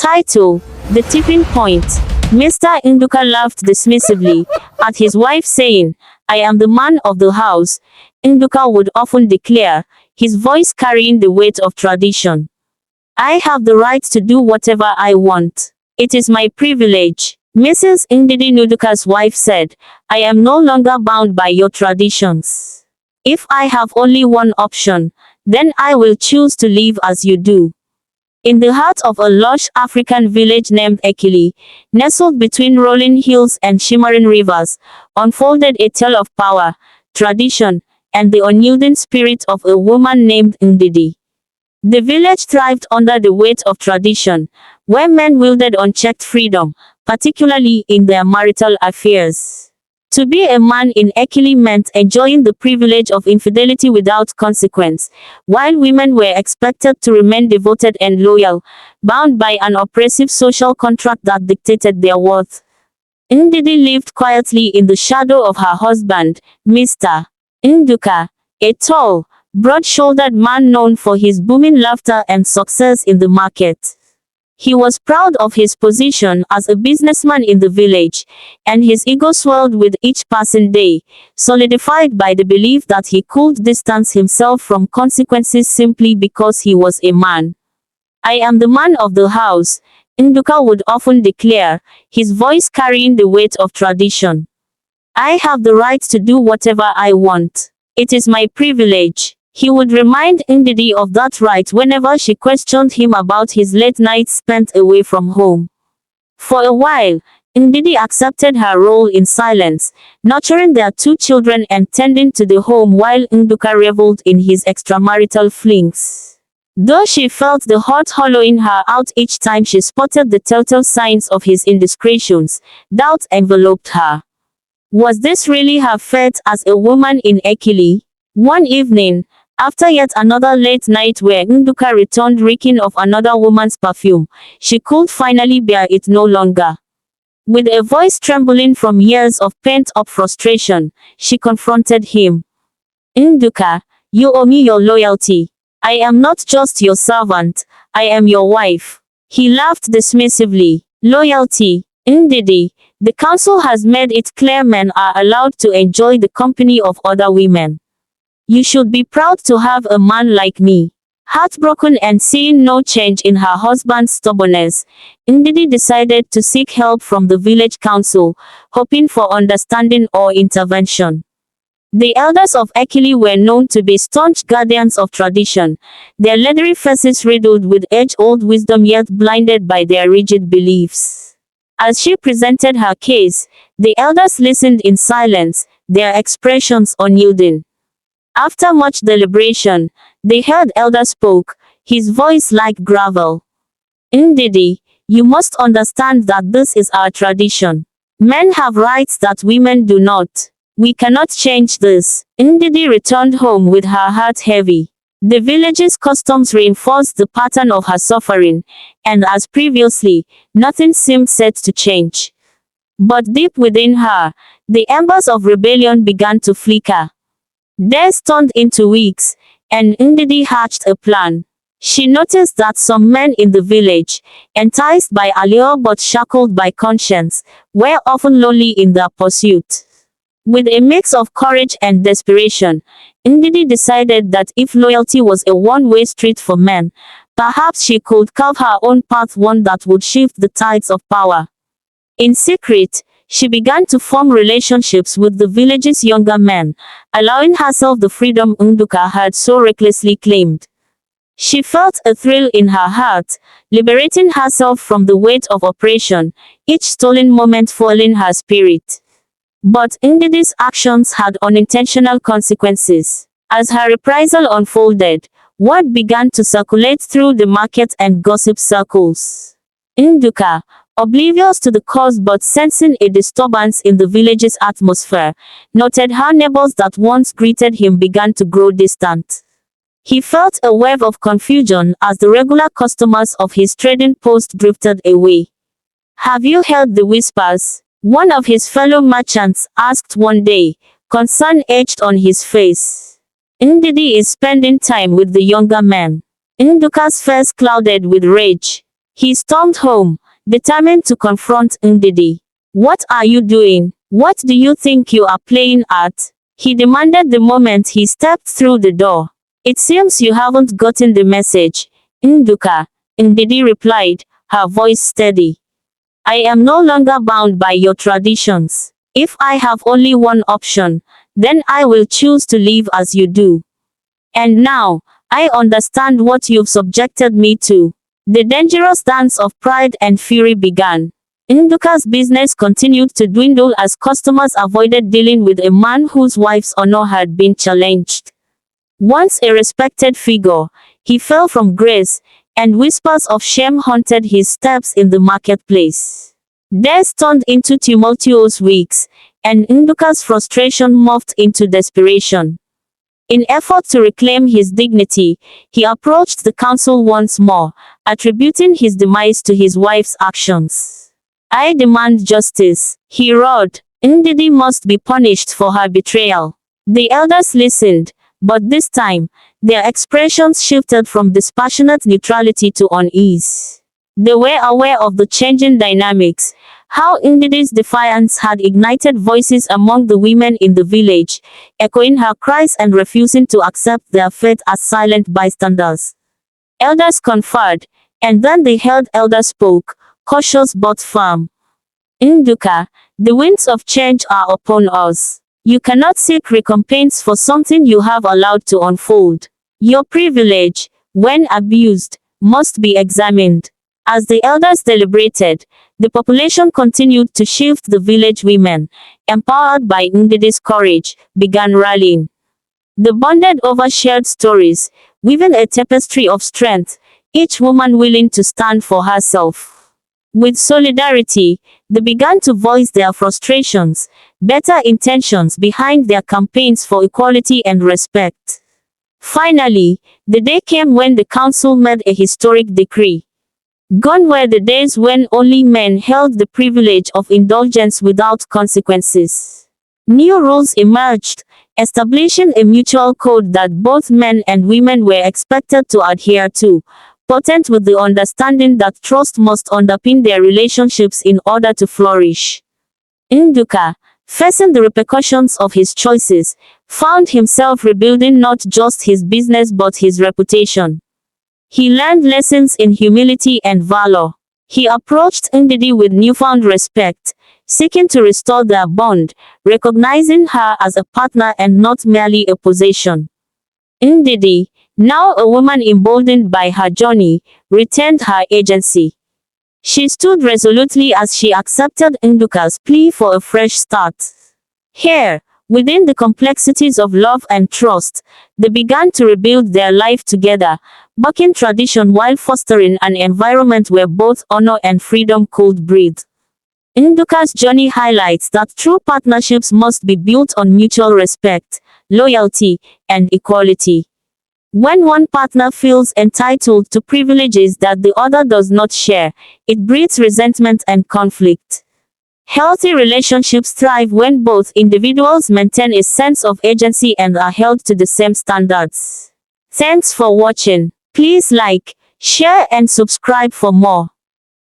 Title: The Tipping Point. Mr. Nnduka laughed dismissively at his wife saying, "I am the man of the house," Nnduka would often declare, his voice carrying the weight of tradition. "I have the right to do whatever I want. It is my privilege," Mrs. Nnduka's wife said. "I am no longer bound by your traditions. If I have only one option, then I will choose to live as you do." In the heart of a lush African village named Ekili, nestled between rolling hills and shimmering rivers, unfolded a tale of power, tradition, and the unyielding spirit of a woman named Ndidi. The village thrived under the weight of tradition, where men wielded unchecked freedom, particularly in their marital affairs. To be a man in Ekili meant enjoying the privilege of infidelity without consequence, while women were expected to remain devoted and loyal, bound by an oppressive social contract that dictated their worth. Ndidi lived quietly in the shadow of her husband, Mr. Nnduka, a tall, broad-shouldered man known for his booming laughter and success in the market. He was proud of his position as a businessman in the village, and his ego swelled with each passing day, solidified by the belief that he could distance himself from consequences simply because he was a man. "I am the man of the house," Nnduka would often declare, his voice carrying the weight of tradition. "I have the right to do whatever I want. It is my privilege." He would remind Ndidi of that right whenever she questioned him about his late nights spent away from home. For a while, Ndidi accepted her role in silence, nurturing their 2 children and tending to the home while Nnduka reveled in his extramarital flings. Though she felt the heart hollowing her out each time she spotted the telltale signs of his indiscretions, doubt enveloped her. Was this really her fate as a woman in Ekili? One evening, after yet another late night where Nnduka returned reeking of another woman's perfume, she could finally bear it no longer. With a voice trembling from years of pent-up frustration, she confronted him. "Nnduka, you owe me your loyalty. I am not just your servant, I am your wife." He laughed dismissively. "Loyalty, Ndidi, the council has made it clear men are allowed to enjoy the company of other women. You should be proud to have a man like me." Heartbroken and seeing no change in her husband's stubbornness, Ndidi decided to seek help from the village council, hoping for understanding or intervention. The elders of Ekili were known to be staunch guardians of tradition, their leathery faces riddled with age-old wisdom yet blinded by their rigid beliefs. As she presented her case, the elders listened in silence, their expressions unyielding. After much deliberation, the head elder spoke, his voice like gravel. "Ndidi, you must understand that this is our tradition. Men have rights that women do not. We cannot change this." Ndidi returned home with her heart heavy. The village's customs reinforced the pattern of her suffering, and as previously, nothing seemed set to change. But deep within her, the embers of rebellion began to flicker. Days turned into weeks, and Ndidi hatched a plan. She noticed that some men in the village, enticed by allure but shackled by conscience, were often lonely in their pursuit. With a mix of courage and desperation, Ndidi decided that if loyalty was a one-way street for men, perhaps she could carve her own path, one that would shift the tides of power. In secret, she began to form relationships with the village's younger men, allowing herself the freedom Nnduka had so recklessly claimed. She felt a thrill in her heart, liberating herself from the weight of oppression, each stolen moment fueling her spirit. But Ndidi's actions had unintentional consequences. As her reprisal unfolded, word began to circulate through the market and gossip circles. Nnduka, oblivious to the cause but sensing a disturbance in the village's atmosphere, noted how neighbors that once greeted him began to grow distant. He felt a wave of confusion as the regular customers of his trading post drifted away. "Have you heard the whispers?" one of his fellow merchants asked one day, concern etched on his face. "Ndidi is spending time with the younger men." Nnduka's face clouded with rage. He stormed home, determined to confront Ndidi. "What are you doing? What do you think you are playing at?" he demanded the moment he stepped through the door. "It seems you haven't gotten the message, Nnduka," Ndidi replied, her voice steady. "I am no longer bound by your traditions. If I have only one option, then I will choose to live as you do. And now, I understand what you've subjected me to." The dangerous dance of pride and fury began. Nnduka's business continued to dwindle as customers avoided dealing with a man whose wife's honor had been challenged. Once a respected figure, he fell from grace, and whispers of shame haunted his steps in the marketplace. Days turned into tumultuous weeks, and Nnduka's frustration morphed into desperation. In effort to reclaim his dignity, he approached the council once more, attributing his demise to his wife's actions. "I demand justice," he roared. "Ndidi must be punished for her betrayal." The elders listened, but this time, their expressions shifted from dispassionate neutrality to unease. They were aware of the changing dynamics, how Ndidi's defiance had ignited voices among the women in the village, echoing her cries and refusing to accept their fate as silent bystanders. Elders conferred, and then the held elder spoke, cautious but firm. "Nnduka, the winds of change are upon us. You cannot seek recompense for something you have allowed to unfold. Your privilege, when abused, must be examined." As the elders deliberated, the population continued to shift. The village women, empowered by Ndidi's courage, began rallying. They bonded over shared stories, weaving a tapestry of strength, each woman willing to stand for herself. With solidarity, they began to voice their frustrations, better intentions behind their campaigns for equality and respect. Finally, the day came when the council made a historic decree. Gone were the days when only men held the privilege of indulgence without consequences. New rules emerged, establishing a mutual code that both men and women were expected to adhere to, potent with the understanding that trust must underpin their relationships in order to flourish. Nnduka, facing the repercussions of his choices, found himself rebuilding not just his business but his reputation. He learned lessons in humility and valor. He approached Ndidi with newfound respect, seeking to restore their bond, recognizing her as a partner and not merely a possession. Ndidi, now a woman emboldened by her journey, retained her agency. She stood resolutely as she accepted Nnduka's plea for a fresh start. Here, within the complexities of love and trust, they began to rebuild their life together, bucking tradition while fostering an environment where both honor and freedom could breathe. Nnduka's journey highlights that true partnerships must be built on mutual respect, loyalty, and equality. When one partner feels entitled to privileges that the other does not share, it breeds resentment and conflict. Healthy relationships thrive when both individuals maintain a sense of agency and are held to the same standards. Thanks for watching. Please like, share and subscribe for more.